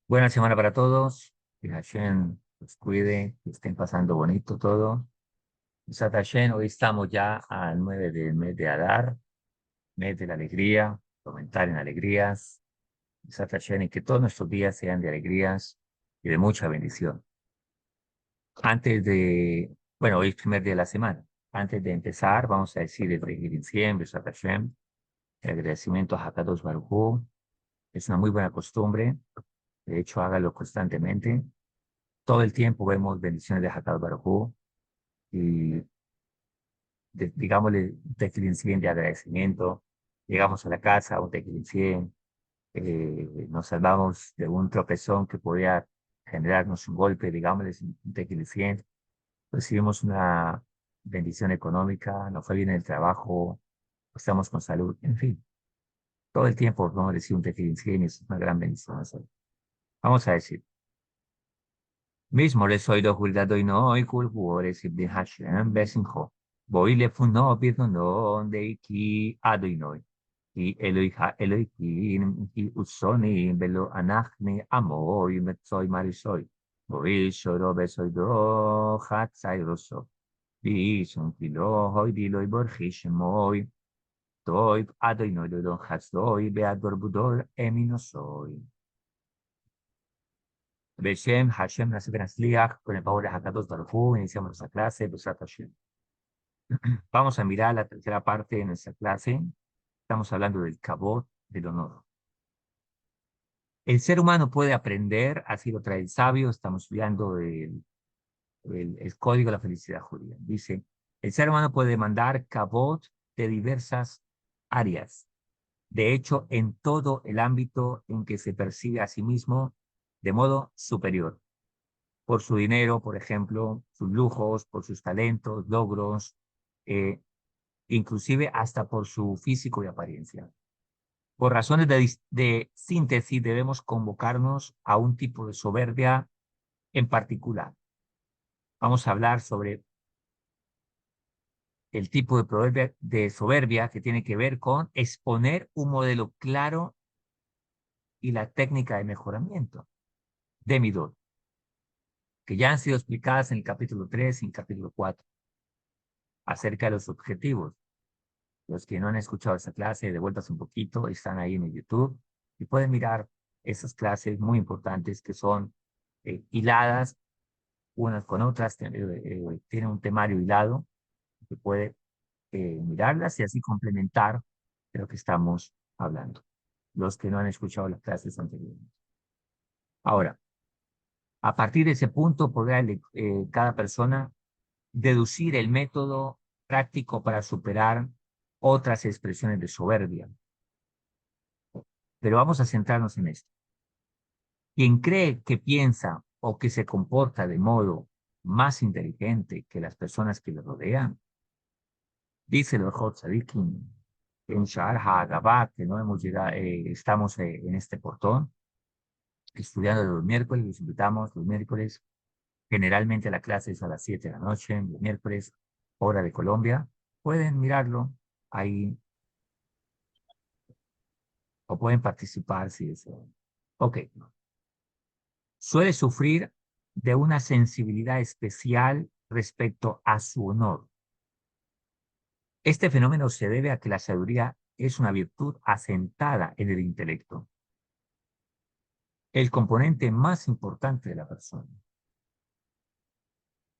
Buena semana para todos. Que Hashem los cuide, que estén pasando bonito todo. Besat Hashem, hoy estamos ya al 9 del mes de Adar, mes de la alegría, aumentar en alegrías. Besat Hashem, y que todos nuestros días sean de alegrías y de mucha bendición. Hoy es primer día de la semana. Antes de empezar, vamos a decir el Tehillim 100, Besat Hashem, el agradecimiento a Hakadosh Baruj Hu. Es una muy buena costumbre. De hecho, hágalo constantemente. Todo el tiempo vemos bendiciones de Hakadosh Baruj Hu y digámosle un Tefilín 100 de agradecimiento. Llegamos a la casa, un Tefilín 100, nos salvamos de un tropezón que podía generarnos un golpe, digámosle un Tefilín 100. Recibimos una bendición económica, nos fue bien en el trabajo, estamos con salud, en fin. Todo el tiempo vamos a decir un Tefilín 100 y es una gran bendición. Vamos a decir. mismo le soy do juldado y no y culpores y de Hashem besinjo. Voy le funo pirno no de iki ado y no. Y Elohim y usoni velo anachne amo y metzoy marisoy. Voy shoro besoy do hatzai roso. Y son kilo hoy dilo y borjish moy. Toy ado y no do don hatzoy beador budor emino soy. Beshem, Hashem, Nasib Nasliach, con el favor de Hakadosh Baruj Hu, iniciamos nuestra clase, Besat Hashem. Vamos a mirar la tercera parte de nuestra clase. Estamos hablando del Kabod, del honor. El ser humano puede aprender, así lo trae el sabio, estamos estudiando el código de la felicidad judía. Dice, el ser humano puede demandar Kabod de diversas áreas. De hecho, en todo el ámbito en que se percibe a sí mismo de modo superior. Por su dinero, por ejemplo, sus lujos, por sus talentos, logros, eh, inclusive hasta por su físico y apariencia. Por razones de síntesis debemos convocarnos a un tipo de soberbia en particular. Vamos a hablar sobre el tipo de soberbia que tiene que ver con exponer un modelo claro y la técnica de mejoramiento de Midot, que ya han sido explicadas en el capítulo 3 y en el capítulo 4, acerca de los objetivos. Los que no han escuchado esta clase, devueltas un poquito, están ahí en el YouTube y pueden mirar esas clases muy importantes que son hiladas unas con otras, tienen un temario hilado que puede mirarlas y así complementar de lo que estamos hablando. Los que no han escuchado las clases anteriores. Ahora, a partir de ese punto podrá cada persona deducir el método práctico para superar otras expresiones de soberbia. Pero vamos a centrarnos en esto. Quien cree que piensa o que se comporta de modo más inteligente que las personas que le rodean, dice el Ojot Sadikim, en Shahar HaGabá, que no hemos llegado, estamos en este portón, estudiando los miércoles, los invitamos los miércoles, generalmente la clase es a las 7 de la noche, los miércoles, hora de Colombia, pueden mirarlo ahí o pueden participar si desean. Ok. Suele sufrir de una sensibilidad especial respecto a su honor. Este fenómeno se debe a que la sabiduría es una virtud asentada en el intelecto, el componente más importante de la persona.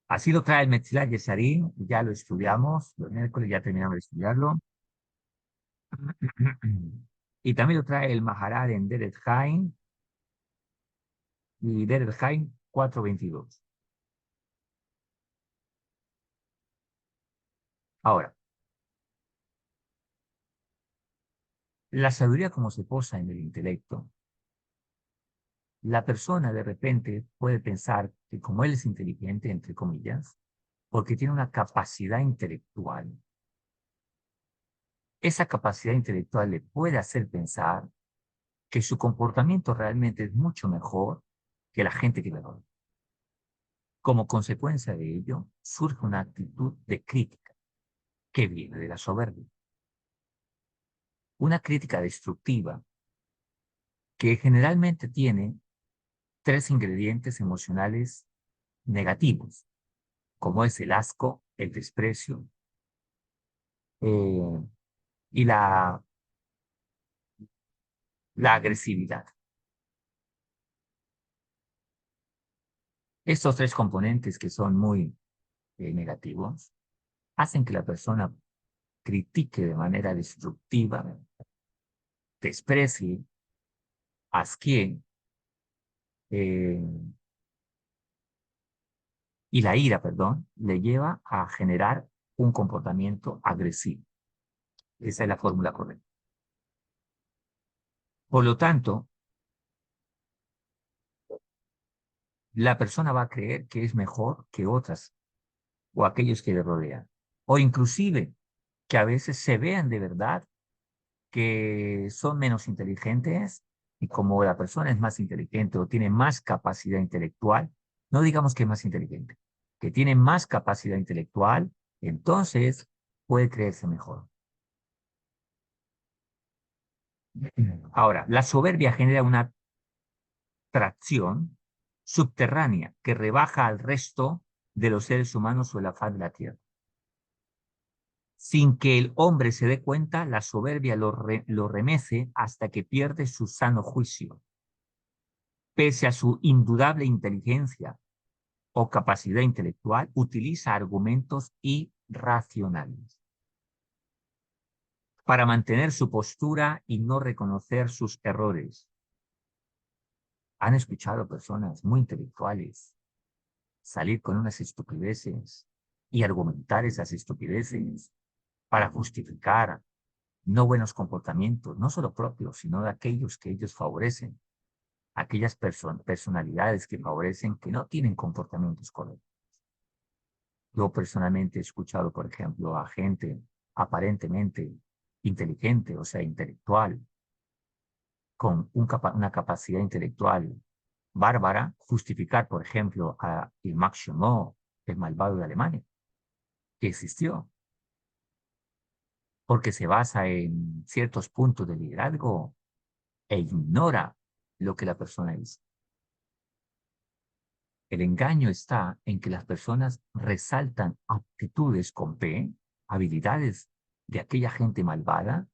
Así lo trae el Metzilat Yesarim, ya lo estudiamos, los miércoles ya terminamos de estudiarlo. Y también lo trae el Maharal en Deret Haim y Deret Haim 4:22. Ahora, la sabiduría como se posa en el intelecto. La persona de repente puede pensar que como él es inteligente, entre comillas, porque tiene una capacidad intelectual, esa capacidad intelectual le puede hacer pensar que su comportamiento realmente es mucho mejor que la gente que le rodea. Como consecuencia de ello, surge una actitud de crítica que viene de la soberbia. Una crítica destructiva que generalmente tiene tres ingredientes emocionales negativos, como es el asco, el desprecio eh, y la agresividad. Estos tres componentes que son muy negativos hacen que la persona critique de manera destructiva, desprecie, asquee eh, y la ira, perdón, le lleva a generar un comportamiento agresivo. Esa es la fórmula correcta. Por lo tanto, la persona va a creer que es mejor que otras o aquellos que le rodean. O inclusive que a veces se vean de verdad que son menos inteligentes y como la persona es más inteligente o tiene más capacidad intelectual, no digamos que es más inteligente, que tiene más capacidad intelectual, entonces puede creerse mejor. Ahora, la soberbia genera una tracción subterránea que rebaja al resto de los seres humanos sobre la faz de la tierra. Sin que el hombre se dé cuenta, la soberbia lo remece hasta que pierde su sano juicio. Pese a su indudable inteligencia o capacidad intelectual, utiliza argumentos irracionales para mantener su postura y no reconocer sus errores. Han escuchado personas muy intelectuales salir con unas estupideces y argumentar esas estupideces para justificar no buenos comportamientos, no solo propios, sino de aquellos que ellos favorecen, aquellas personalidades que favorecen que no tienen comportamientos correctos. Yo personalmente he escuchado, por ejemplo, a gente aparentemente inteligente, o sea, intelectual, con una capacidad intelectual bárbara, justificar, por ejemplo, a Max Schmoll, el malvado de Alemania, que existió, porque se basa en ciertos puntos de liderazgo e ignora lo que la persona hizo. El engaño está en que las personas resaltan aptitudes con P, habilidades de aquella gente malvada,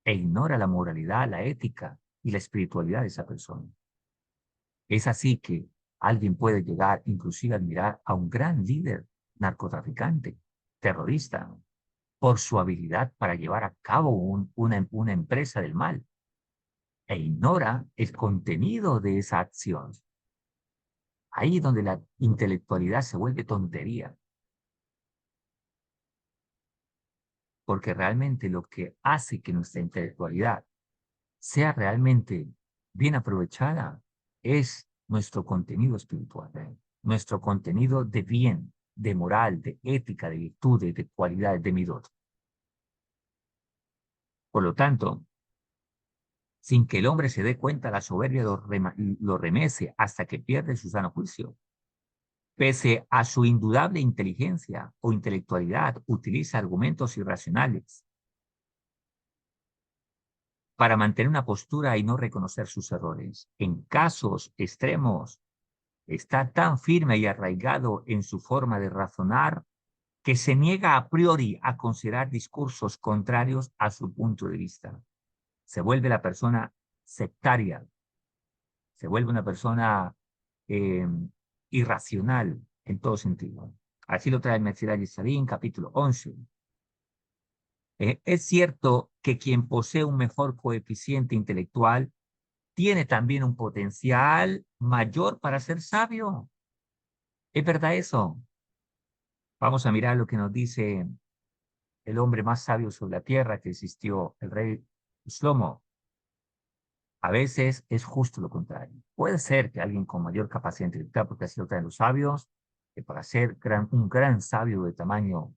e ignora la moralidad, la ética y la espiritualidad de esa persona. Es así que alguien puede llegar inclusive a admirar a un gran líder narcotraficante, terrorista, por su habilidad para llevar a cabo una empresa del mal e ignora el contenido de esa acción. Ahí es donde la intelectualidad se vuelve tontería, porque realmente lo que hace que nuestra intelectualidad sea realmente bien aprovechada es nuestro contenido espiritual, nuestro contenido de bien, de moral, de ética, de virtudes, de cualidades, de midot. Por lo tanto, sin que el hombre se dé cuenta, la soberbia lo remece hasta que pierde su sano juicio. Pese a su indudable inteligencia o intelectualidad, utiliza argumentos irracionales para mantener una postura y no reconocer sus errores. En casos extremos, está tan firme y arraigado en su forma de razonar que se niega a priori a considerar discursos contrarios a su punto de vista. Se vuelve la persona sectaria, se vuelve una persona eh, irracional en todo sentido. Así lo trae el Metzger Yesharim, capítulo 11. Es cierto que quien posee un mejor coeficiente intelectual tiene también un potencial mayor para ser sabio. ¿Es verdad eso? Vamos a mirar lo que nos dice el hombre más sabio sobre la tierra que existió, el rey Shlomo. A veces es justo lo contrario. Puede ser que alguien con mayor capacidad intelectual, porque así lo traen los sabios, que para ser un gran sabio de tamaño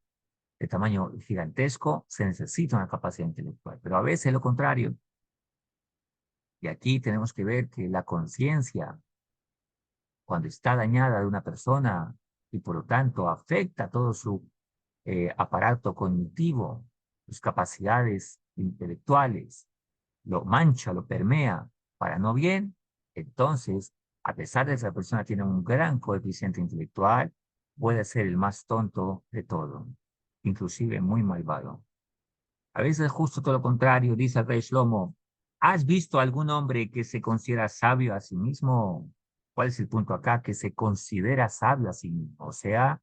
gigantesco se necesita una capacidad intelectual, pero a veces es lo contrario. Y aquí tenemos que ver que la conciencia, cuando está dañada de una persona y por lo tanto afecta todo su aparato cognitivo, sus capacidades intelectuales, lo mancha, lo permea para no bien, entonces A pesar de que la persona tiene un gran coeficiente intelectual, puede ser el más tonto de todo, inclusive muy malvado. A veces justo todo lo contrario, dice el rey Shlomo. ¿Has visto algún hombre que se considera sabio a sí mismo? ¿Cuál es el punto acá? Que se considera sabio a sí mismo. O sea,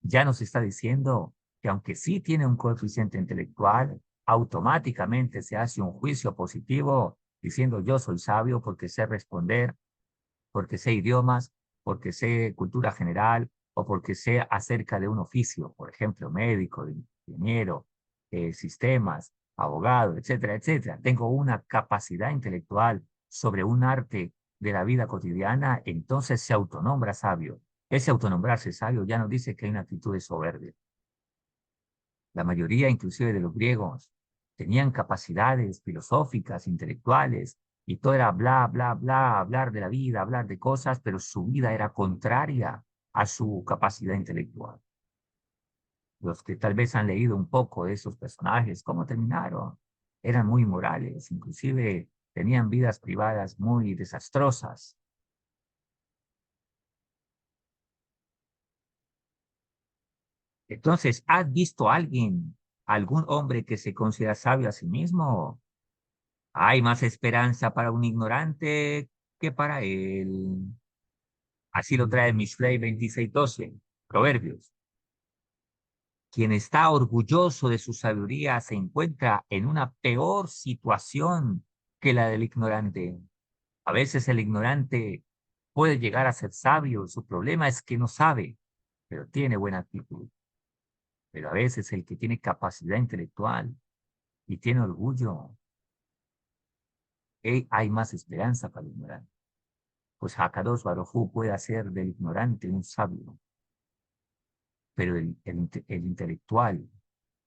ya nos está diciendo que aunque sí tiene un coeficiente intelectual, automáticamente se hace un juicio positivo diciendo yo soy sabio porque sé responder, porque sé idiomas, porque sé cultura general o porque sé acerca de un oficio, por ejemplo, médico, ingeniero, sistemas, abogado, etcétera, etcétera. Tengo una capacidad intelectual sobre un arte de la vida cotidiana, entonces se autonombra sabio. Ese autonombrarse sabio ya nos dice que hay una actitud de soberbia. La mayoría, inclusive de los griegos, tenían capacidades filosóficas, intelectuales, y todo era bla, bla, bla, hablar de la vida, hablar de cosas, pero su vida era contraria a su capacidad intelectual. Los que tal vez han leído un poco de esos personajes, cómo terminaron, eran muy morales, inclusive tenían vidas privadas muy desastrosas. Entonces, ¿has visto a alguien, algún hombre que se considera sabio a sí mismo? Hay más esperanza para un ignorante que para él. Así lo trae Mishlei 26:12, Proverbios. Quien está orgulloso de su sabiduría se encuentra en una peor situación que la del ignorante. A veces el ignorante puede llegar a ser sabio, su problema es que no sabe, pero tiene buena actitud. Pero a veces el que tiene capacidad intelectual y tiene orgullo, hay más esperanza para el ignorante. Pues Hakadosh Baruj Hu puede hacer del ignorante un sabio, pero el intelectual,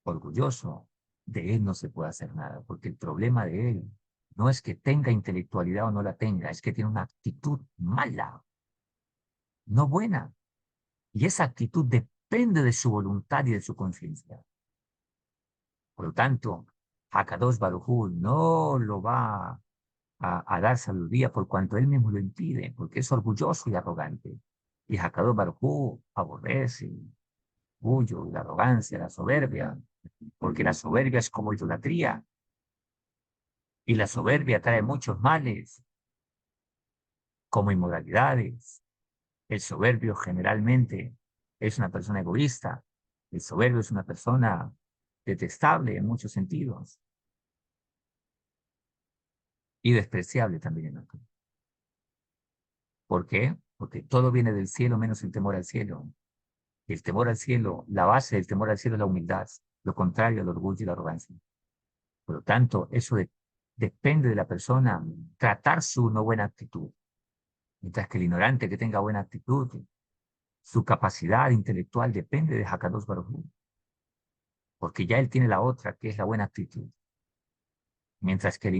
orgulloso, de él no se puede hacer nada, porque el problema de él no es que tenga intelectualidad o no la tenga, es que tiene una actitud mala, no buena, y esa actitud depende de su voluntad y de su conciencia. Por lo tanto, Hakadosh Baruj Hu no lo va a dar sabiduría por cuanto él mismo lo impide, porque es orgulloso y arrogante. Y Hakadosh Baruj Hu aborrece el orgullo, la arrogancia, la soberbia, porque la soberbia es como idolatría y la soberbia trae muchos males, como inmoralidades. El soberbio generalmente es una persona egoísta. El soberbio es una persona detestable en muchos sentidos y despreciable también en otros. ¿Por qué? Porque todo viene del cielo menos el temor al cielo. El temor al cielo, la base del temor al cielo es la humildad, lo contrario al orgullo y la arrogancia. Por lo tanto, depende de la persona tratar su no buena actitud. Mientras que el ignorante que tenga buena actitud, su capacidad intelectual depende de Hakadosh Baruj Hu, porque ya él tiene la otra, que es la buena actitud. Mientras que el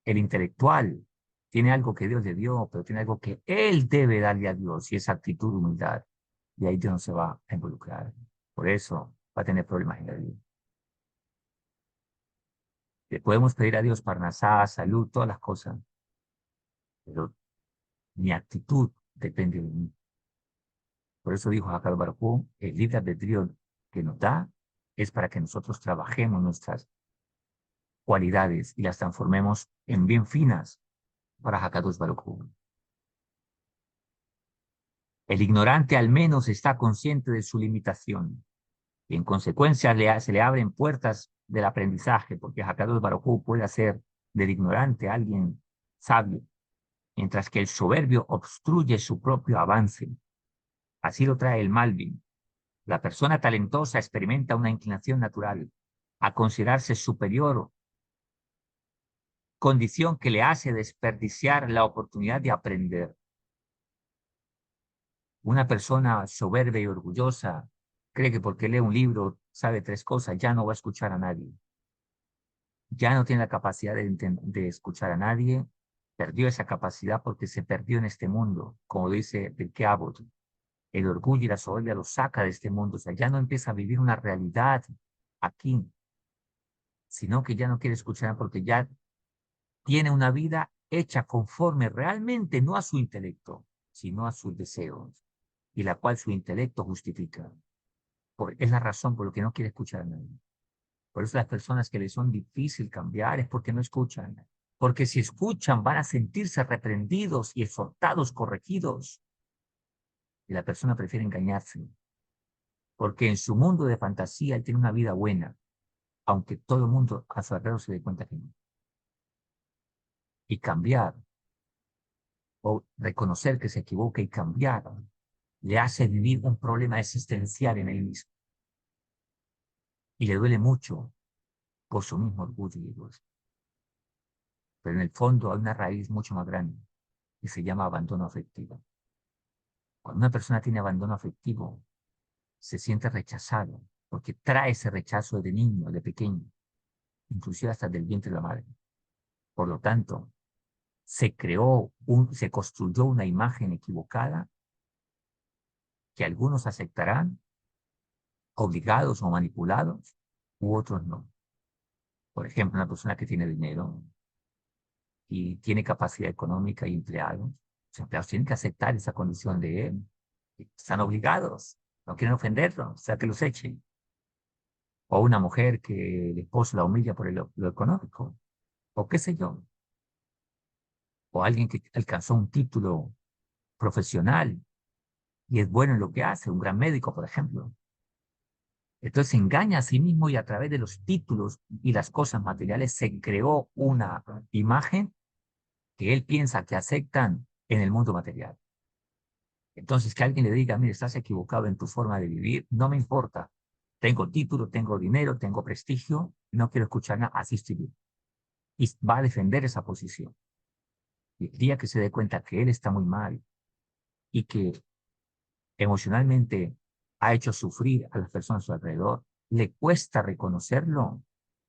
intelectual tiene algo que Dios le dio, pero tiene algo que él debe darle a Dios, y esa actitud de humildad. Y ahí Dios no se va a involucrar. Por eso va a tener problemas en la vida. Le podemos pedir a Dios parnasá, salud, todas las cosas, pero mi actitud depende de mí. Por eso dijo Jacob Baruj, el libre albedrío que nos da es para que nosotros trabajemos nuestras cualidades y las transformemos en bien finas para Hakadosh Baruj Hu. El ignorante al menos está consciente de su limitación y en consecuencia se le abren puertas del aprendizaje porque Hakadosh Baruj Hu puede hacer del ignorante a alguien sabio, mientras que el soberbio obstruye su propio avance. Así lo trae el Malvin. La persona talentosa experimenta una inclinación natural a considerarse superior, condición que le hace desperdiciar la oportunidad de aprender. Una persona soberbia y orgullosa cree que porque lee un libro, sabe tres cosas, ya no va a escuchar a nadie. Ya no tiene la capacidad de escuchar a nadie. Perdió esa capacidad porque se perdió en este mundo. Como dice Pirkei Avot, el orgullo y la soberbia lo saca de este mundo. O sea, ya no empieza a vivir una realidad aquí, sino que ya no quiere escuchar porque ya tiene una vida hecha conforme realmente no a su intelecto, sino a sus deseos, y la cual su intelecto justifica. Es la razón por la que no quiere escuchar a nadie. Por eso las personas que les son difícil cambiar es porque no escuchan. Porque si escuchan van a sentirse reprendidos y exhortados, corregidos. Y la persona prefiere engañarse. Porque en su mundo de fantasía él tiene una vida buena, aunque todo el mundo a su alrededor se dé cuenta que no. Y cambiar, o reconocer que se equivoca y cambiar, le hace vivir un problema existencial en él mismo. Y le duele mucho por su mismo orgullo y egoísmo. Pero en el fondo hay una raíz mucho más grande que se llama abandono afectivo. Cuando una persona tiene abandono afectivo, se siente rechazado, porque trae ese rechazo de niño, de pequeño, inclusive hasta del vientre de la madre. Por lo tanto, se construyó una imagen equivocada que algunos aceptarán, obligados o manipulados, u otros no. Por ejemplo, una persona que tiene dinero y tiene capacidad económica y empleados, los empleados tienen que aceptar esa condición de él. Están obligados, no quieren ofenderlo, o sea, que los echen. O una mujer que el esposo la humilla por lo económico, o qué sé yo. O alguien que alcanzó un título profesional y es bueno en lo que hace, un gran médico, por ejemplo. Entonces se engaña a sí mismo y a través de los títulos y las cosas materiales se creó una imagen que él piensa que aceptan en el mundo material. Entonces que alguien le diga, mire, estás equivocado en tu forma de vivir, no me importa. Tengo título, tengo dinero, tengo prestigio, no quiero escuchar nada, así estoy bien. Y va a defender esa posición. Y el día que se dé cuenta que él está muy mal y que emocionalmente ha hecho sufrir a las personas a su alrededor, le cuesta reconocerlo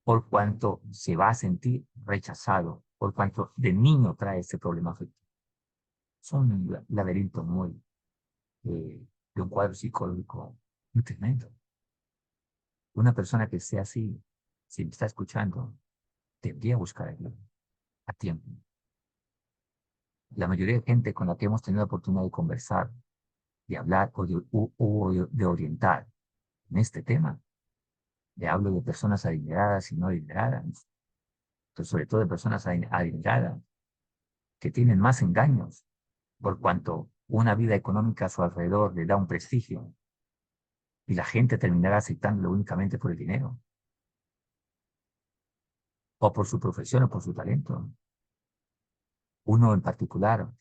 por cuanto se va a sentir rechazado, por cuanto de niño trae ese problema afectivo. Es un laberinto muy, de un cuadro psicológico muy tremendo. Una persona que sea así, si me está escuchando, debería buscar ayuda a tiempo. La mayoría de gente con la que hemos tenido la oportunidad de conversar, de hablar o de orientar en este tema, le hablo de personas adineradas y no adineradas, pero sobre todo de personas adineradas que tienen más engaños, por cuanto una vida económica a su alrededor le da un prestigio y la gente terminará aceptándolo únicamente por el dinero, o por su profesión o por su talento. Uno en particular,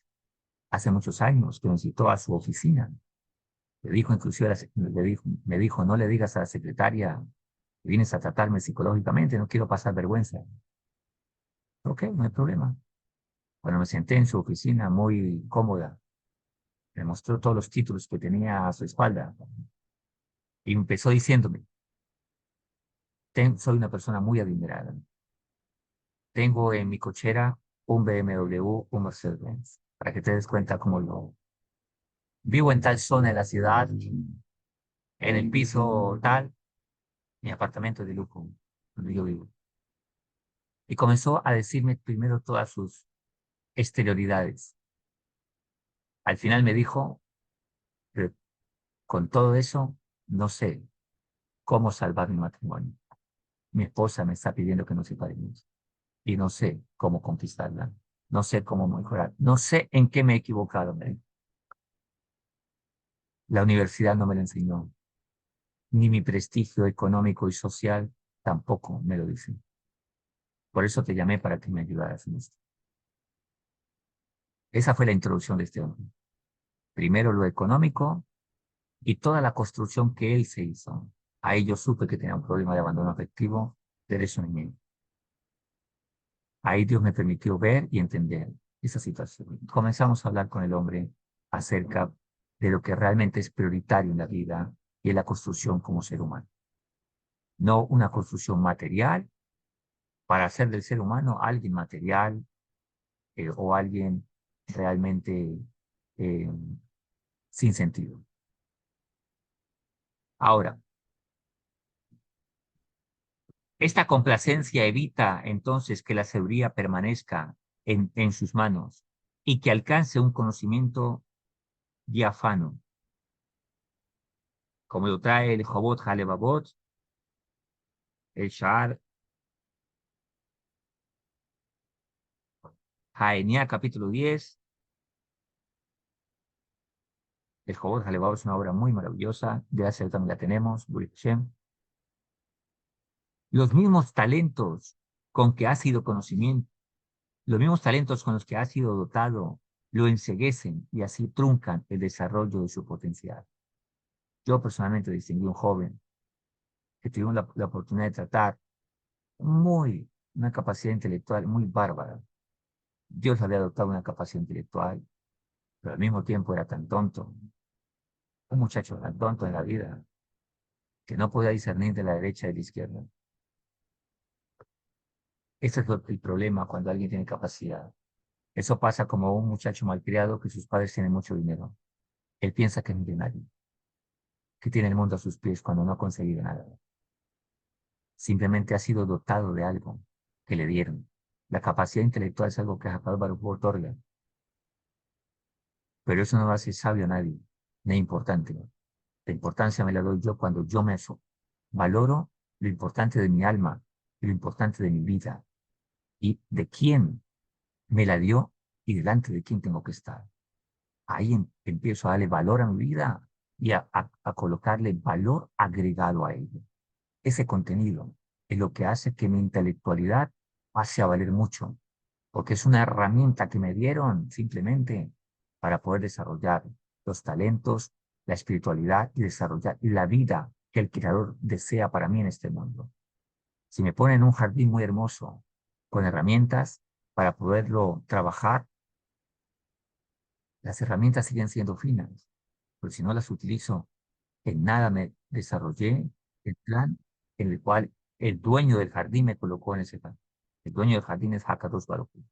hace muchos años, que visitó a su oficina, le dijo inclusive, me dijo, no le digas a la secretaria que vienes a tratarme psicológicamente, no quiero pasar vergüenza. Ok, no hay problema. Cuando me senté en su oficina muy cómoda, me mostró todos los títulos que tenía a su espalda y empezó diciéndome, soy una persona muy adinerada. Tengo en mi cochera un BMW, un Mercedes-Benz, para que te des cuenta cómo lo... Vivo en tal zona de la ciudad, en el piso tal, mi apartamento de lujo, donde yo vivo. Y comenzó a decirme primero todas sus exterioridades. Al final me dijo, pero con todo eso, no sé cómo salvar mi matrimonio. Mi esposa me está pidiendo que nos separemos y no sé cómo conquistarla. No sé cómo mejorar. No sé en qué me he equivocado. La universidad no me lo enseñó. Ni mi prestigio económico y social tampoco me lo dice. Por eso te llamé para que me ayudaras en esto. Esa fue la introducción de este hombre. Primero lo económico y toda la construcción que él se hizo. Ahí yo supe que tenía un problema de abandono afectivo desde su niñez. Ahí Dios me permitió ver y entender esa situación. Comenzamos a hablar con el hombre acerca de lo que realmente es prioritario en la vida y en la construcción como ser humano. No una construcción material para hacer del ser humano alguien material o alguien realmente eh, sin sentido. Ahora, esta complacencia evita entonces que la seguridad permanezca en sus manos y que alcance un conocimiento diáfano, como lo trae el Jobot Halevavot, el Sha'ar Haenyah, capítulo 10. El Jobot Halevavot es una obra muy maravillosa, gracias a Dios también la tenemos, Baruch Hashem. Los mismos talentos con que ha sido conocimiento, los mismos talentos con los que ha sido dotado, lo enceguecen y así truncan el desarrollo de su potencial. Yo personalmente distinguí a un joven que tuvimos la oportunidad de tratar una capacidad intelectual muy bárbara. Dios le había dotado una capacidad intelectual, pero al mismo tiempo era tan tonto, un muchacho tan tonto en la vida, que no podía discernir de la derecha y de la izquierda. Ese es el problema cuando alguien tiene capacidad. Eso pasa como un muchacho malcriado que sus padres tienen mucho dinero. Él piensa que es millonario, que tiene el mundo a sus pies cuando no ha conseguido nada. Simplemente ha sido dotado de algo que le dieron. La capacidad intelectual es algo que Hakadosh Baruj Hu otorga, pero eso no hace sabio a nadie, ni importante. La importancia me la doy yo cuando yo me valoro lo importante de mi alma, lo importante de mi vida y de quién me la dio y delante de quién tengo que estar. Ahí empiezo a darle valor a mi vida y a colocarle valor agregado a ello. Ese contenido es lo que hace que mi intelectualidad pase a valer mucho, porque es una herramienta que me dieron simplemente para poder desarrollar los talentos, la espiritualidad y desarrollar la vida que el Creador desea para mí en este mundo. Si me ponen un jardín muy hermoso, con herramientas para poderlo trabajar, las herramientas siguen siendo finas, pero si no las utilizo, en nada me desarrollé el plan en el cual el dueño del jardín me colocó en ese plan. El dueño del jardín es Hakadosh Baruj Hu.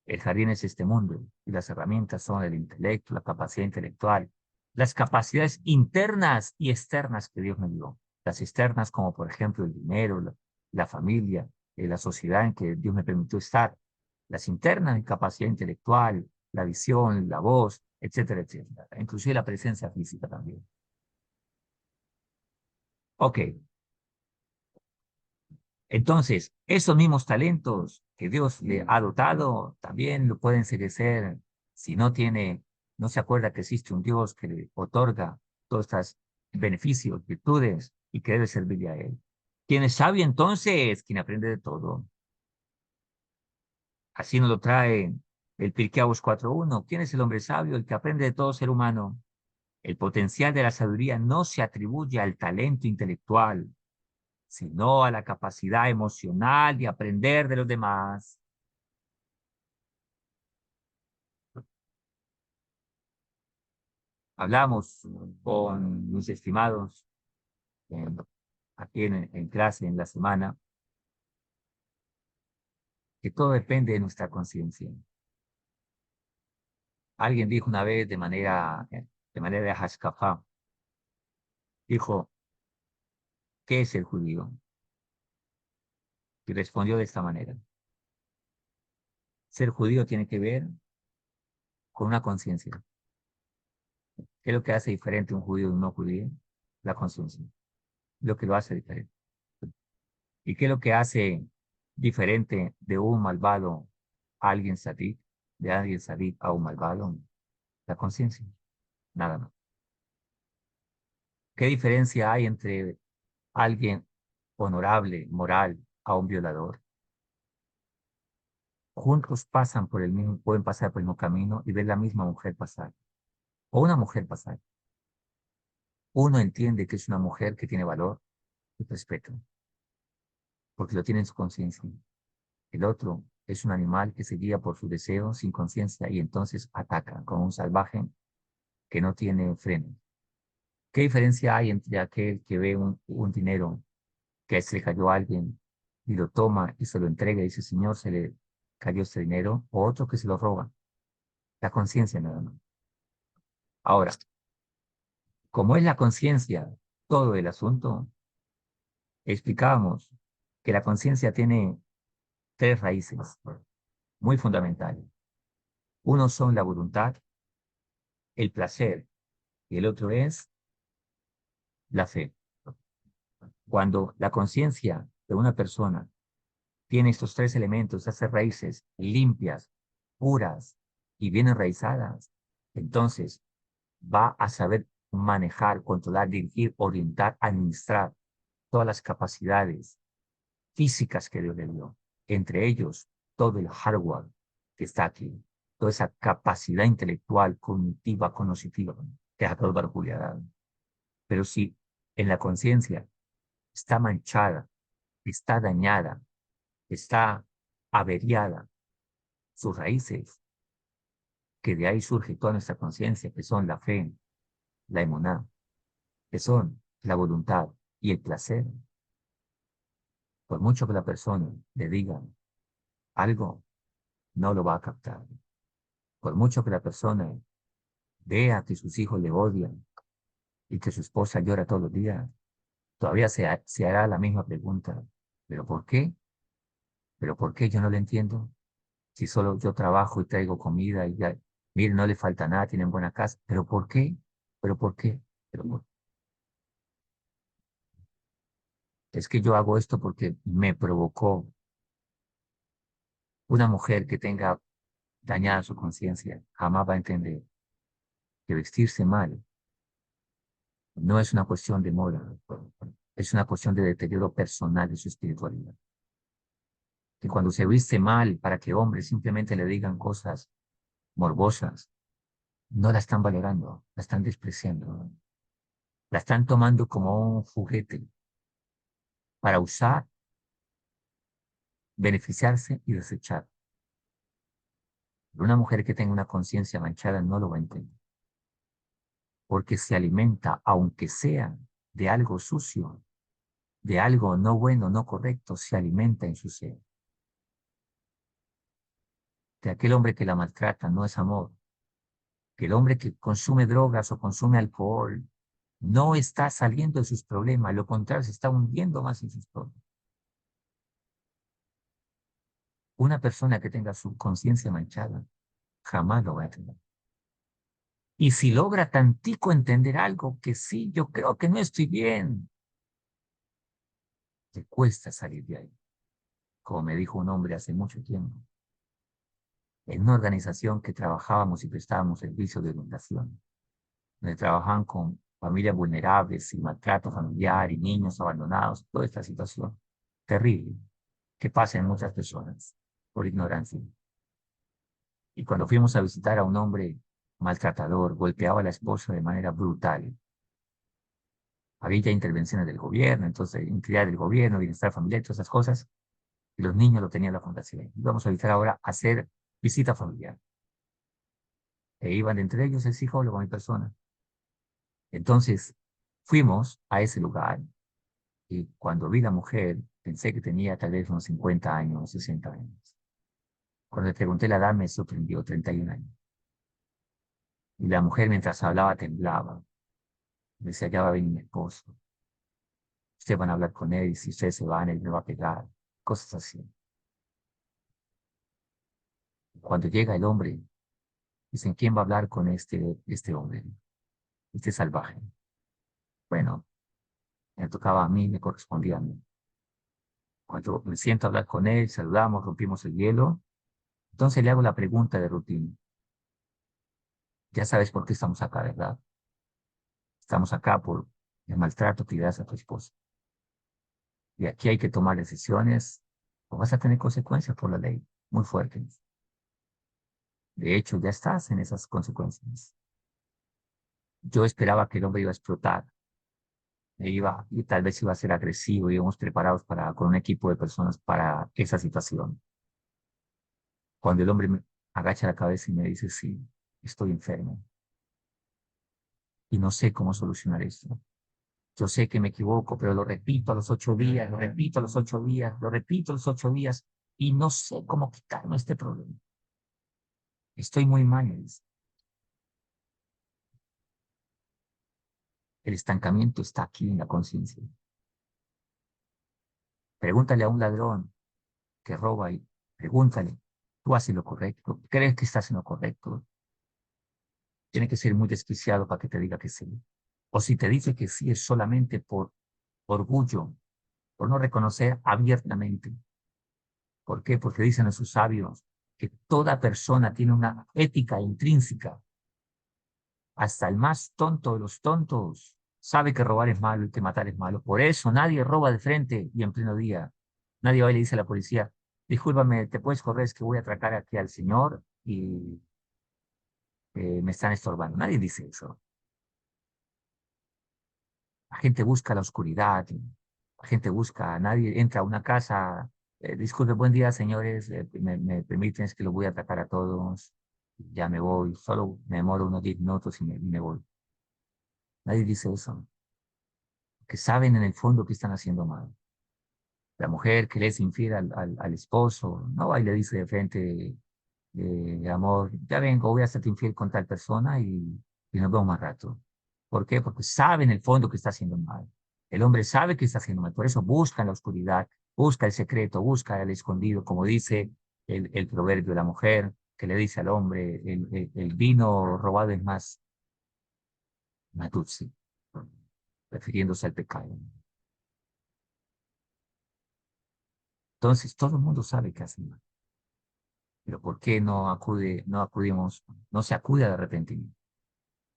El jardín es este mundo y las herramientas son el intelecto, la capacidad intelectual, las capacidades internas y externas que Dios me dio. Las externas como por ejemplo el dinero, la familia, la sociedad en que Dios me permitió estar. Las internas, mi capacidad intelectual, la visión, la voz, etcétera, etcétera. Inclusive la presencia física también. Ok, entonces, esos mismos talentos que Dios le ha dotado, también lo pueden enseguecer si no se acuerda que existe un Dios que le otorga todos estos beneficios, virtudes y que debe servirle a Él. Quien es sabio entonces, quien aprende de todo. Así nos lo trae el Pirkei Avos 4.1. ¿Quién es el hombre sabio? El que aprende de todo ser humano. El potencial de la sabiduría no se atribuye al talento intelectual, sino a la capacidad emocional de aprender de los demás. Hablamos con mis estimados en- aquí en clase en la semana, que todo depende de nuestra conciencia. Alguien dijo una vez de manera de Hashkafa, dijo, ¿qué es el judío? Y respondió de esta manera, ser judío tiene que ver con una conciencia. ¿Qué es lo que hace diferente un judío de un no judío? La conciencia, lo que lo hace diferente. ¿Y qué es lo que hace diferente de un malvado a alguien sadik, de alguien sadik a un malvado? La conciencia, nada más. ¿Qué diferencia hay entre alguien honorable, moral, a un violador? Juntos pueden pasar por el mismo camino y ver la misma mujer pasar, o una mujer pasar. Uno entiende que es una mujer que tiene valor y respeto, porque lo tiene en su conciencia. El otro es un animal que se guía por su deseo sin conciencia y entonces ataca como un salvaje que no tiene freno. ¿Qué diferencia hay entre aquel que ve un dinero que se le cayó a alguien y lo toma y se lo entrega y dice, Señor, se le cayó este dinero, o otro que se lo roba? La conciencia nada más. Ahora, como es la conciencia todo el asunto, explicábamos que la conciencia tiene tres raíces. muy fundamentales. Uno son la voluntad, el placer, y el otro es la fe. Cuando la conciencia de una persona tiene estos tres elementos, estas raíces limpias, puras y bien enraizadas, entonces va a saber manejar, controlar, dirigir, orientar, administrar todas las capacidades físicas que Dios le dio. Entre ellos, todo el hardware que está aquí, toda esa capacidad intelectual, cognitiva, conocitiva que Jacob Barjú le ha dado. Pero si en la conciencia está manchada, está dañada, está averiada, sus raíces, que de ahí surge toda nuestra conciencia, que son la fe, la emuná, que son la voluntad y el placer, por mucho que la persona le diga algo, no lo va a captar. Por mucho que la persona vea que sus hijos le odian y que su esposa llora todos los días, todavía se hará la misma pregunta. ¿Pero por qué? ¿Pero por qué yo no lo entiendo? Si solo yo trabajo y traigo comida y ya, mire, no le falta nada, tienen buena casa. ¿Pero por qué? ¿Pero por qué? ¿Pero por Es que yo hago esto porque me provocó una mujer que tenga dañada su conciencia. Jamás va a entender que vestirse mal no es una cuestión de moda, es una cuestión de deterioro personal de su espiritualidad. Que cuando se viste mal para que hombres simplemente le digan cosas morbosas, no la están valorando, la están despreciando, la están tomando como un juguete para usar, beneficiarse y desechar. Pero una mujer que tenga una conciencia manchada no lo va a entender, porque se alimenta, aunque sea de algo sucio, de algo no bueno, no correcto, se alimenta en su ser. Que aquel hombre que la maltrata no es amor, que el hombre que consume drogas o consume alcohol no está saliendo de sus problemas, lo contrario, se está hundiendo más en sus problemas. Una persona que tenga su conciencia manchada jamás lo va a entender. Y si logra tantico entender algo que sí, yo creo que no estoy bien, le cuesta salir de ahí. Como me dijo un hombre hace mucho tiempo, en una organización que trabajábamos y prestábamos servicios de orientación, donde trabajaban con familias vulnerables y maltrato familiar y niños abandonados, toda esta situación terrible que pasa en muchas personas por ignorancia. Y cuando fuimos a visitar a un hombre maltratador, golpeaba a la esposa de manera brutal. Había ya intervenciones del gobierno, entonces, entidad del gobierno, bienestar familiar, todas esas cosas, y los niños lo tenían la fundación. Y vamos a visitar ahora a hacer visita familiar. E iban entre ellos el psicólogo, mi persona. Entonces, fuimos a ese lugar y cuando vi la mujer, pensé que tenía tal vez unos 50 años, 60 años. Cuando le pregunté la edad, me sorprendió, 31 años. Y la mujer, mientras hablaba, temblaba. Me decía, ya va a venir mi esposo. Ustedes van a hablar con él y si ustedes se van, él me va a pegar. Cosas así. Cuando llega el hombre, dicen, ¿quién va a hablar con este hombre? Este salvaje. Bueno, me tocaba a mí, me correspondía a mí. Cuando me siento a hablar con él, saludamos, rompimos el hielo. Entonces le hago la pregunta de rutina. Ya sabes por qué estamos acá, ¿verdad? Estamos acá por el maltrato que le das a tu esposa. Y aquí hay que tomar decisiones o vas a tener consecuencias por la ley muy fuertes. De hecho, ya estás en esas consecuencias. Yo esperaba que el hombre iba a explotar, y tal vez iba a ser agresivo, íbamos preparados con un equipo de personas para esa situación. Cuando el hombre me agacha la cabeza y me dice, sí, estoy enfermo y no sé cómo solucionar esto. Yo sé que me equivoco, pero lo repito a los 8 días, lo repito a los 8 días, lo repito a los 8 días y no sé cómo quitarme este problema. Estoy muy mal, me dice. El estancamiento está aquí en la conciencia. Pregúntale a un ladrón que roba y pregúntale, Tú haces lo correcto, crees que estás en lo correcto. Tiene que ser muy desquiciado para que te diga que sí. O si te dice que sí es solamente por orgullo, por no reconocer abiertamente. ¿Por qué? Porque dicen nuestros sabios que toda persona tiene una ética intrínseca. Hasta el más tonto de los tontos sabe que robar es malo y que matar es malo. Por eso nadie roba de frente y en pleno día. Nadie va y le dice a la policía, discúlpame, ¿te puedes correr? Es que voy a atracar aquí al señor y me están estorbando. Nadie dice eso. La gente busca la oscuridad, la gente busca, nadie entra a una casa, disculpe, buen día, señores, me permiten, es que los voy a atacar a todos, ya me voy, solo me demoro unos 10 minutos y me voy. Nadie dice eso, que saben en el fondo que están haciendo mal. La mujer que le es infiel al esposo, no va y le dice de frente, amor, ya vengo, voy a hacerte infiel con tal persona y nos vemos más rato. ¿Por qué? Porque sabe en el fondo que está haciendo mal. El hombre sabe que está haciendo mal, por eso busca en la oscuridad, busca el secreto, busca el escondido, como dice el proverbio de la mujer, que le dice al hombre, el vino robado es más dulce, refiriéndose al pecado. Entonces, todo el mundo sabe que hace mal, pero ¿por qué no se acude al arrepentimiento?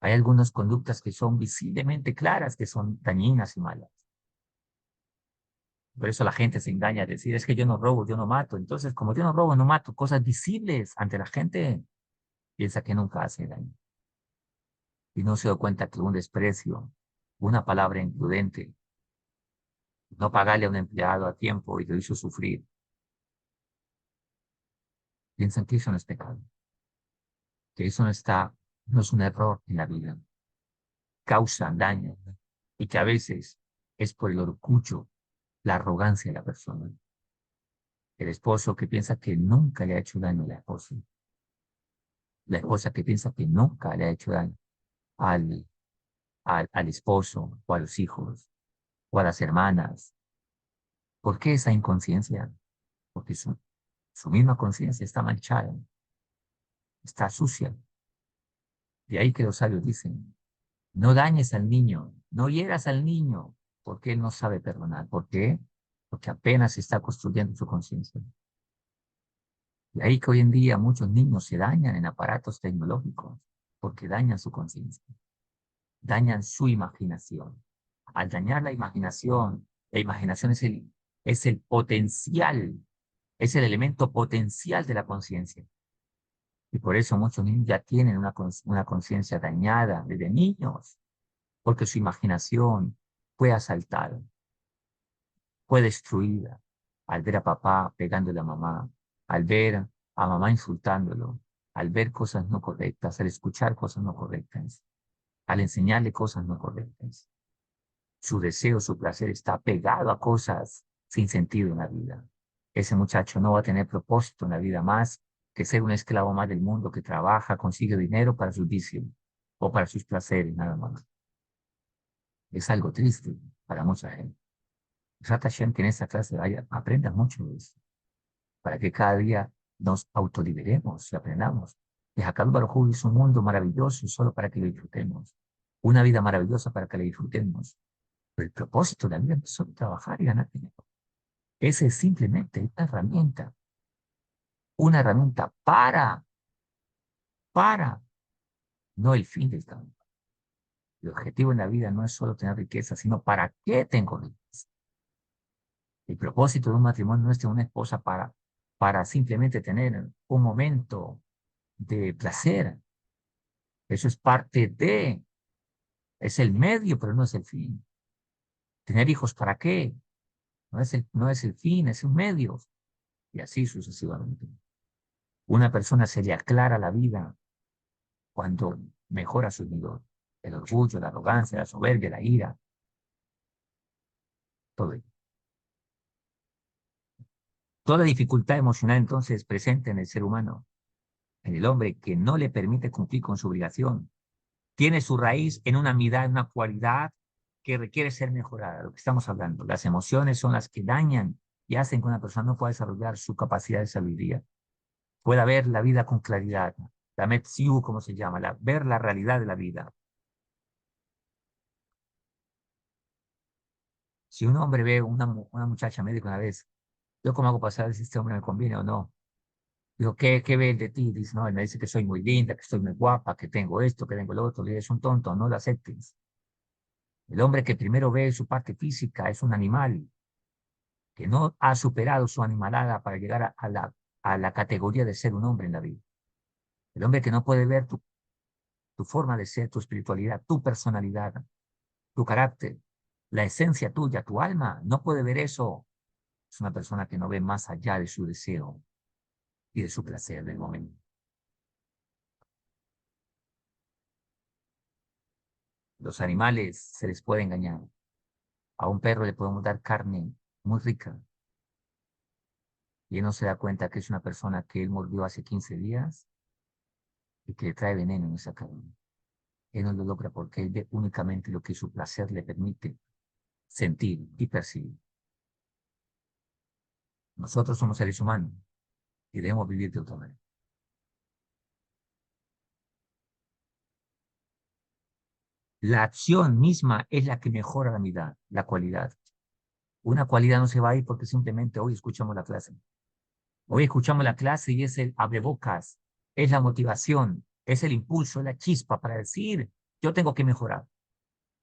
Hay algunas conductas que son visiblemente claras, que son dañinas y malas. Por eso la gente se engaña a decir, es que yo no robo, yo no mato. Entonces, como yo no robo, no mato, cosas visibles ante la gente, piensa que nunca hace daño. Y no se da cuenta que un desprecio, una palabra imprudente, no pagarle a un empleado a tiempo y lo hizo sufrir, piensan que eso no es pecado, que eso no es un error en la vida, causa daño y que a veces es por el orgullo, la arrogancia de la persona. El esposo que piensa que nunca le ha hecho daño a la esposa que piensa que nunca le ha hecho daño al, al esposo o a los hijos o a las hermanas. ¿Por qué esa inconsciencia? Porque su misma conciencia está manchada, está sucia. De ahí que los sabios dicen, no dañes al niño, no hieras al niño, porque él no sabe perdonar. ¿Por qué? Porque apenas está construyendo su conciencia. De ahí que hoy en día muchos niños se dañan en aparatos tecnológicos porque dañan su conciencia, dañan su imaginación. Al dañar la imaginación es el potencial, es el elemento potencial de la conciencia. Y por eso muchos niños ya tienen una conciencia dañada desde niños, porque su imaginación fue asaltada, fue destruida al ver a papá pegándole a mamá, al ver a mamá insultándolo, al ver cosas no correctas, al escuchar cosas no correctas, al enseñarle cosas no correctas. Su deseo, su placer está pegado a cosas sin sentido en la vida. Ese muchacho no va a tener propósito en la vida más que ser un esclavo más del mundo que trabaja, consigue dinero para sus vicios o para sus placeres, nada más. Es algo triste para mucha gente. Rata Hashem, que en esta clase aprenda mucho de eso, para que cada día nos autoliberemos y aprendamos. Que Hakadosh Baruj Hu hizo un mundo maravilloso solo para que lo disfrutemos. Una vida maravillosa para que la disfrutemos. Pero el propósito de la vida no es solo trabajar y ganar dinero. Ese es simplemente una herramienta para, no el fin del camino. El objetivo en la vida no es solo tener riqueza, sino para qué tengo riqueza. El propósito de un matrimonio no es tener una esposa para simplemente tener un momento de placer. Eso es parte es el medio, pero no es el fin. ¿Tener hijos para qué? No es el fin, es un medio. Y así sucesivamente. Una persona se le aclara la vida cuando mejora su nivel. El orgullo, la arrogancia, la soberbia, la ira, todo ello. Toda dificultad emocional entonces presente en el ser humano, en el hombre que no le permite cumplir con su obligación, tiene su raíz en una mirada, en una cualidad que requiere ser mejorada, lo que estamos hablando. Las emociones son las que dañan y hacen que una persona no pueda desarrollar su capacidad de sabiduría. pueda ver la vida con claridad. La metziu, como se llama, ver la realidad de la vida. Si un hombre ve una muchacha médica una vez, ¿yo cómo hago para saber si este hombre me conviene o no? Digo, ¿qué ve él de ti? Dice, no, él me dice que soy muy linda, que estoy muy guapa, que tengo esto, que tengo lo otro. Le digo, es un tonto, no lo aceptes. El hombre que primero ve su parte física es un animal que no ha superado su animalada para llegar a la categoría de ser un hombre en la vida. El hombre que no puede ver tu forma de ser, tu espiritualidad, tu personalidad, tu carácter, la esencia tuya, tu alma, no puede ver eso. Es una persona que no ve más allá de su deseo y de su placer del momento. Los animales se les puede engañar. A un perro le podemos dar carne muy rica y él no se da cuenta que es una persona que él mordió hace 15 días y que le trae veneno en esa carne. Él no lo logra porque él ve únicamente lo que su placer le permite sentir y percibir. Nosotros somos seres humanos y debemos vivir de otra manera. La acción misma es la que mejora la cualidad. Una cualidad no se va a ir porque simplemente hoy escuchamos la clase. Hoy escuchamos la clase y es el abrebocas, es la motivación, es el impulso, es la chispa para decir, yo tengo que mejorar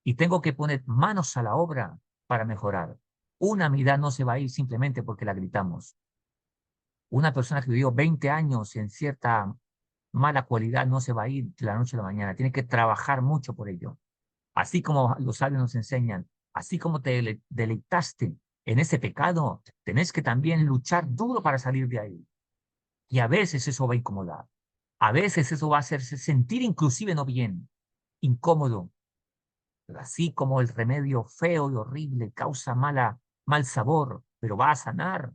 y tengo que poner manos a la obra para mejorar. Una mirada no se va a ir simplemente porque la gritamos. Una persona que vivió 20 años en cierta mala cualidad no se va a ir de la noche a la mañana. Tiene que trabajar mucho por ello. Así como los sabios nos enseñan, así como te deleitaste en ese pecado, tenés que también luchar duro para salir de ahí. Y a veces eso va a incomodar. A veces eso va a hacerse sentir inclusive no bien, incómodo. Pero así como el remedio feo y horrible causa mal sabor, pero va a sanar,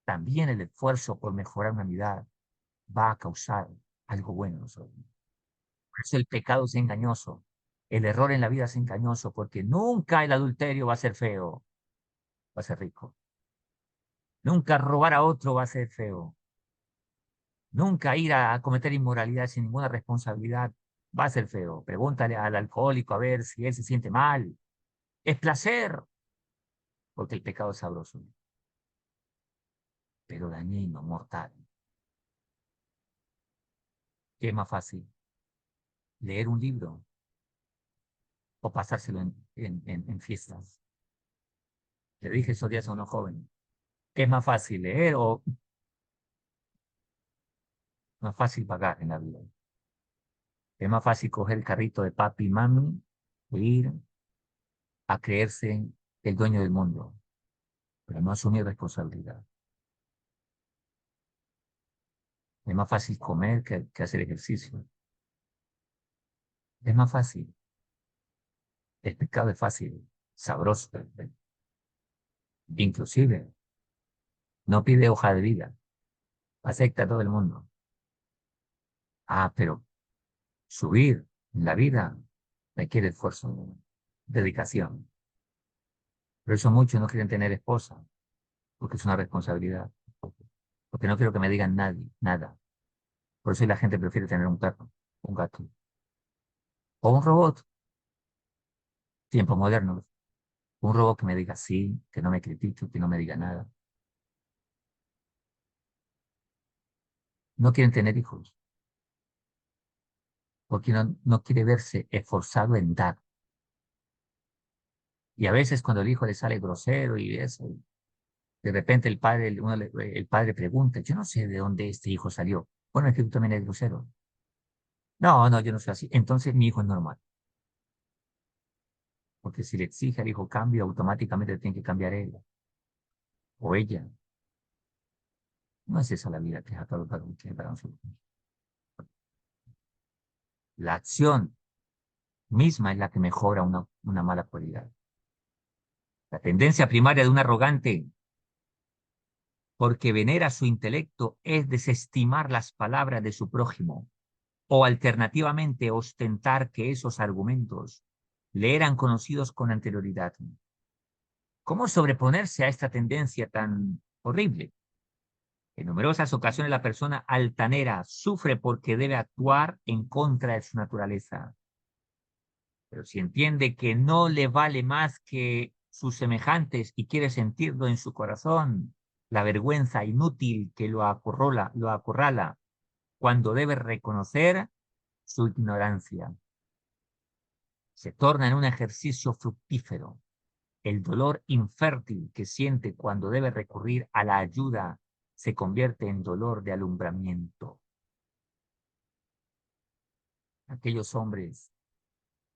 también el esfuerzo por mejorar una vida va a causar algo bueno en nosotros. Por eso el pecado es engañoso. El error en la vida es engañoso porque nunca el adulterio va a ser feo, va a ser rico. Nunca robar a otro va a ser feo. Nunca ir a cometer inmoralidad sin ninguna responsabilidad va a ser feo. Pregúntale al alcohólico a ver si él se siente mal. Es placer, porque el pecado es sabroso, pero dañino, mortal. ¿Qué es más fácil? ¿Leer un libro o pasárselo en fiestas? Le dije esos días a unos jóvenes. ¿Qué es más fácil, leer o más fácil pagar en la vida? Es más fácil coger el carrito de papi y mami e ir a creerse el dueño del mundo, pero no asumir responsabilidad. Es más fácil comer que hacer ejercicio. Es más fácil. El pecado es fácil, sabroso. Inclusive, no pide hoja de vida. Acepta a todo el mundo. Ah, pero subir en la vida requiere esfuerzo, dedicación. Por eso muchos no quieren tener esposa, porque es una responsabilidad. Porque no quiero que me digan nadie, nada. Por eso la gente prefiere tener un perro, un gato o un robot. Tiempos modernos. Un robot que me diga sí, que no me critique, que no me diga nada. No quieren tener hijos, porque no quiere verse esforzado en dar. Y a veces cuando el hijo le sale grosero y eso, de repente el padre pregunta, yo no sé de dónde este hijo salió. Bueno, es que tú también eres grosero. No, no, yo no soy así. Entonces mi hijo es normal. Porque si le exige al hijo cambio, automáticamente tiene que cambiar él o ella. No es esa la vida que es acá para nosotros. La acción misma es la que mejora una mala cualidad. La tendencia primaria de un arrogante, porque venera su intelecto, es desestimar las palabras de su prójimo, o alternativamente ostentar que esos argumentos le eran conocidos con anterioridad. ¿Cómo sobreponerse a esta tendencia tan horrible? En numerosas ocasiones la persona altanera sufre porque debe actuar en contra de su naturaleza. Pero si entiende que no le vale más que sus semejantes y quiere sentirlo en su corazón, la vergüenza inútil que lo acorrala cuando debe reconocer su ignorancia, se torna en un ejercicio fructífero. El dolor infértil que siente cuando debe recurrir a la ayuda se convierte en dolor de alumbramiento. Aquellos hombres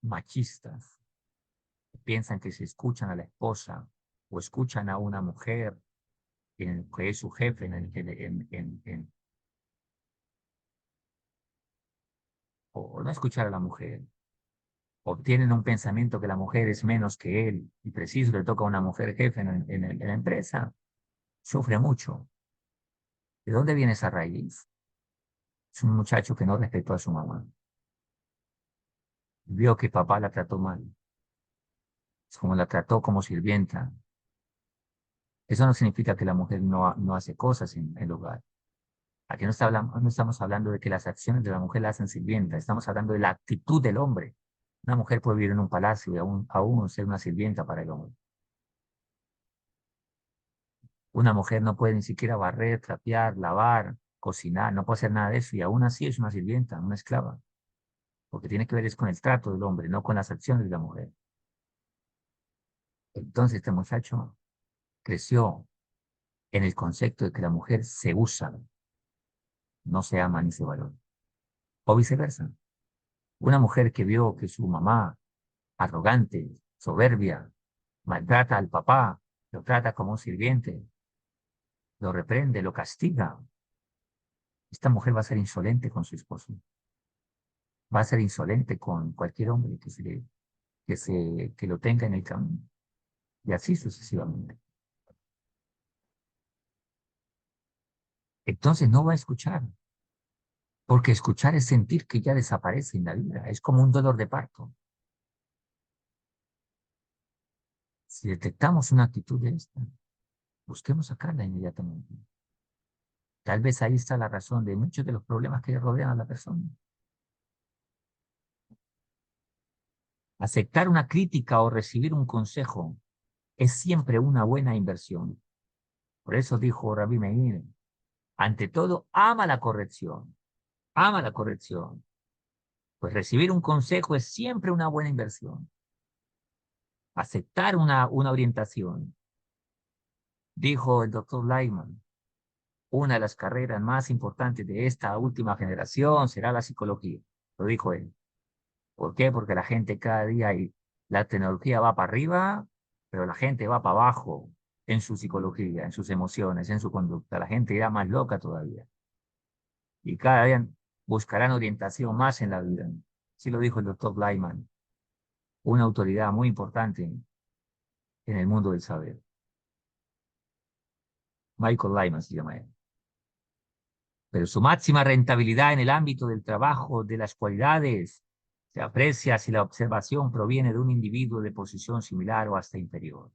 machistas que piensan que si escuchan a la esposa o escuchan a una mujer que es su jefe o no escuchar a la mujer, o tienen un pensamiento que la mujer es menos que él y preciso le toca a una mujer jefe en la empresa, sufre mucho. ¿De dónde viene esa raíz? Es un muchacho que no respetó a su mamá. Vio que papá la trató mal. Es como la trató como sirvienta. Eso no significa que la mujer no hace cosas en el hogar. Aquí no estamos hablando de que las acciones de la mujer la hacen sirvienta. Estamos hablando de la actitud del hombre. Una mujer puede vivir en un palacio y aún ser una sirvienta para el hombre. Una mujer no puede ni siquiera barrer, trapear, lavar, cocinar, no puede hacer nada de eso y aún así es una sirvienta, una esclava, porque tiene que ver es con el trato del hombre, no con las acciones de la mujer. Entonces este muchacho creció en el concepto de que la mujer se usa, no se ama ni se valora. O viceversa. Una mujer que vio que su mamá, arrogante, soberbia, maltrata al papá, lo trata como un sirviente, lo reprende, lo castiga. Esta mujer va a ser insolente con su esposo, va a ser insolente con cualquier hombre que lo tenga en el camino, y así sucesivamente. Entonces no va a escuchar, porque escuchar es sentir que ya desaparece en la vida, es como un dolor de parto. Si detectamos una actitud de esta, busquemos sacarla inmediatamente. Tal vez ahí está la razón de muchos de los problemas que rodean a la persona. Aceptar una crítica o recibir un consejo es siempre una buena inversión. Por eso dijo Rabbi Meir, ante todo, ama la corrección. Ama la corrección. Pues recibir un consejo es siempre una buena inversión. Aceptar una orientación. Dijo el doctor Lyman, una de las carreras más importantes de esta última generación será la psicología. Lo dijo él. ¿Por qué? Porque la gente cada día y la tecnología va para arriba, pero la gente va para abajo en su psicología, en sus emociones, en su conducta. La gente irá más loca todavía. Y cada día buscarán orientación más en la vida. Sí lo dijo el doctor Lyman, una autoridad muy importante en el mundo del saber. Michael Lyman se llama él. Pero su máxima rentabilidad en el ámbito del trabajo, de las cualidades, se aprecia si la observación proviene de un individuo de posición similar o hasta inferior.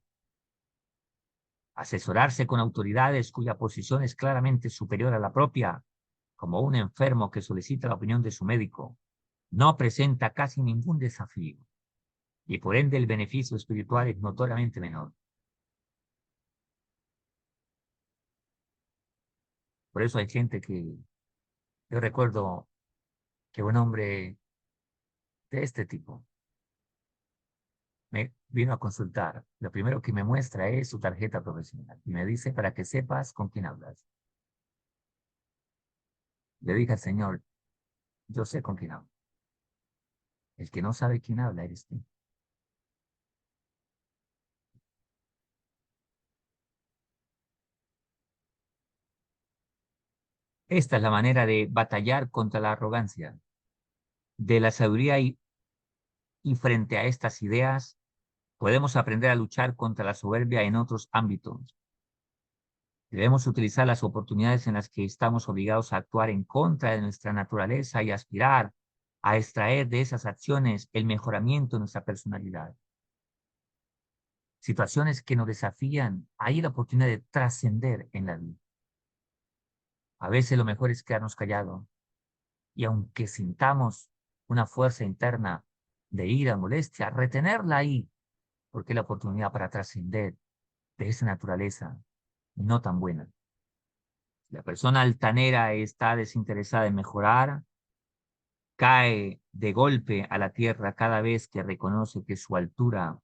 Asesorarse con autoridades cuya posición es claramente superior a la propia, como un enfermo que solicita la opinión de su médico, no presenta casi ningún desafío y por ende el beneficio espiritual es notoriamente menor. Por eso hay gente yo recuerdo que un hombre de este tipo me vino a consultar. Lo primero que me muestra es su tarjeta profesional y me dice para que sepas con quién hablas. Le dije al Señor, yo sé con quién hablo. El que no sabe quién habla eres tú. Esta es la manera de batallar contra la arrogancia, de la sabiduría y frente a estas ideas podemos aprender a luchar contra la soberbia en otros ámbitos. Debemos utilizar las oportunidades en las que estamos obligados a actuar en contra de nuestra naturaleza y aspirar a extraer de esas acciones el mejoramiento de nuestra personalidad. Situaciones que nos desafían, hay la oportunidad de trascender en la vida. A veces lo mejor es quedarnos callados. Y aunque sintamos una fuerza interna de ira, molestia, retenerla ahí, porque es la oportunidad para trascender de esa naturaleza no tan buena. Si la persona altanera está desinteresada en mejorar, cae de golpe a la tierra cada vez que reconoce que su altura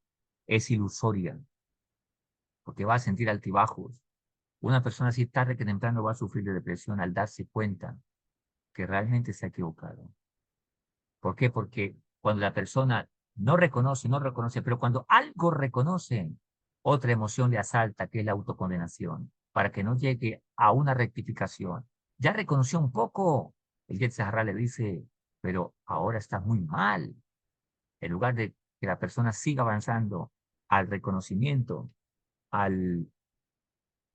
es ilusoria, porque va a sentir altibajos. Una persona así tarde que temprano va a sufrir de depresión al darse cuenta que realmente se ha equivocado. ¿Por qué? Porque cuando la persona no reconoce, pero cuando algo reconoce, otra emoción le asalta, que es la autocondenación, para que no llegue a una rectificación. Ya reconoció un poco, el Yetzer Hara le dice, pero ahora está muy mal. En lugar de que la persona siga avanzando al reconocimiento, al,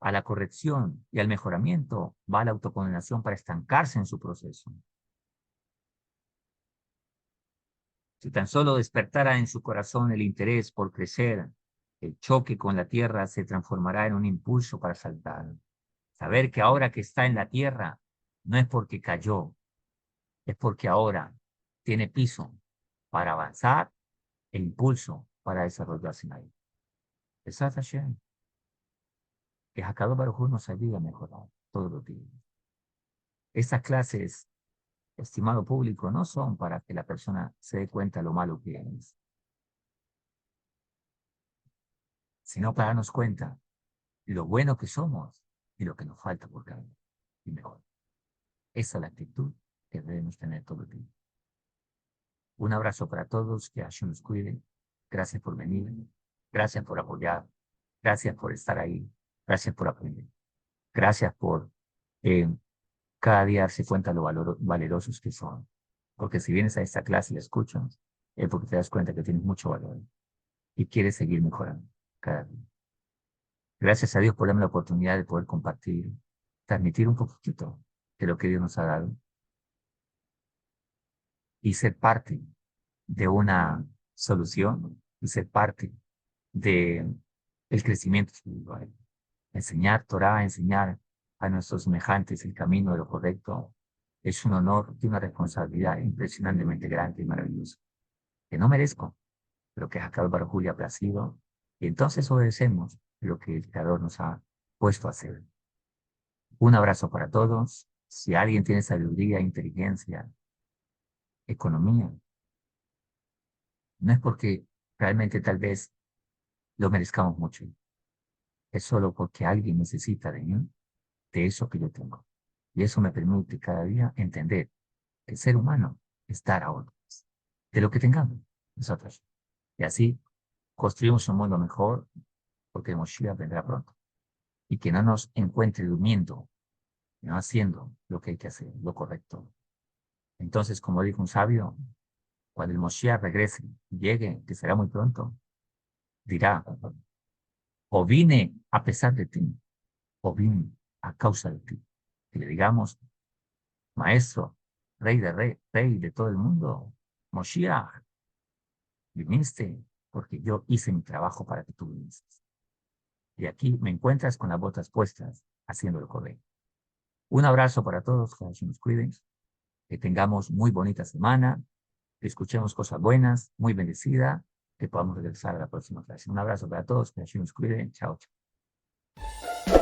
a la corrección y al mejoramiento, va a la autocondenación para estancarse en su proceso. Si tan solo despertara en su corazón el interés por crecer, el choque con la tierra se transformará en un impulso para saltar. Saber que ahora que está en la tierra no es porque cayó, es porque ahora tiene piso para avanzar e impulso para desarrollarse en ahí. Besat Hashem, que Hakadosh Baruj Hu nos ayuda a mejorar todos los días. Estas clases, estimado público, no son para que la persona se dé cuenta de lo malo que es, sino para darnos cuenta lo bueno que somos y lo que nos falta por cambiar y mejor. Esa es la actitud que debemos tener todo el tiempo. Un abrazo para todos, que Hashem nos cuide. Gracias por venir, gracias por apoyar, gracias por estar ahí, gracias por aprender, gracias por eh, cada día darse cuenta de lo valerosos que son. Porque si vienes a esta clase y la escuchas, es porque te das cuenta que tienes mucho valor y quieres seguir mejorando cada día. Gracias a Dios por darme la oportunidad de poder compartir, transmitir un poquito de lo que Dios nos ha dado y ser parte de una solución y ser parte de el crecimiento espiritual. Enseñar Torah, enseñar a nuestros semejantes el camino de lo correcto es un honor y una responsabilidad impresionantemente grande y maravillosa, que no merezco, pero que Hakadosh Baruj Hu le ha placido, y entonces obedecemos lo que el Creador nos ha puesto a hacer. Un abrazo para todos. Si alguien tiene sabiduría, inteligencia, economía, no es porque realmente tal vez lo merezcamos mucho, es solo porque alguien necesita de mí, de eso que yo tengo. Y eso me permite cada día entender que el ser humano es dar a otros, de lo que tengamos nosotros. Y así construimos un mundo mejor, porque Moshiach vendrá pronto. Y que no nos encuentre durmiendo, no haciendo lo que hay que hacer, lo correcto. Entonces, como dijo un sabio, cuando el Moshiach regrese y llegue, que será muy pronto, dirá, o vine a pesar de ti, o vine a causa de ti. Que le digamos, maestro, rey de todo el mundo, Moshiach, viniste porque yo hice mi trabajo para que tú vinieses. Y aquí me encuentras con las botas puestas, haciendo lo correcto. Un abrazo para todos, que nos cuiden, que tengamos muy bonita semana, que escuchemos cosas buenas, muy bendecida, que podamos regresar a la próxima clase. Un abrazo para todos, que nos cuiden. Chao, chao.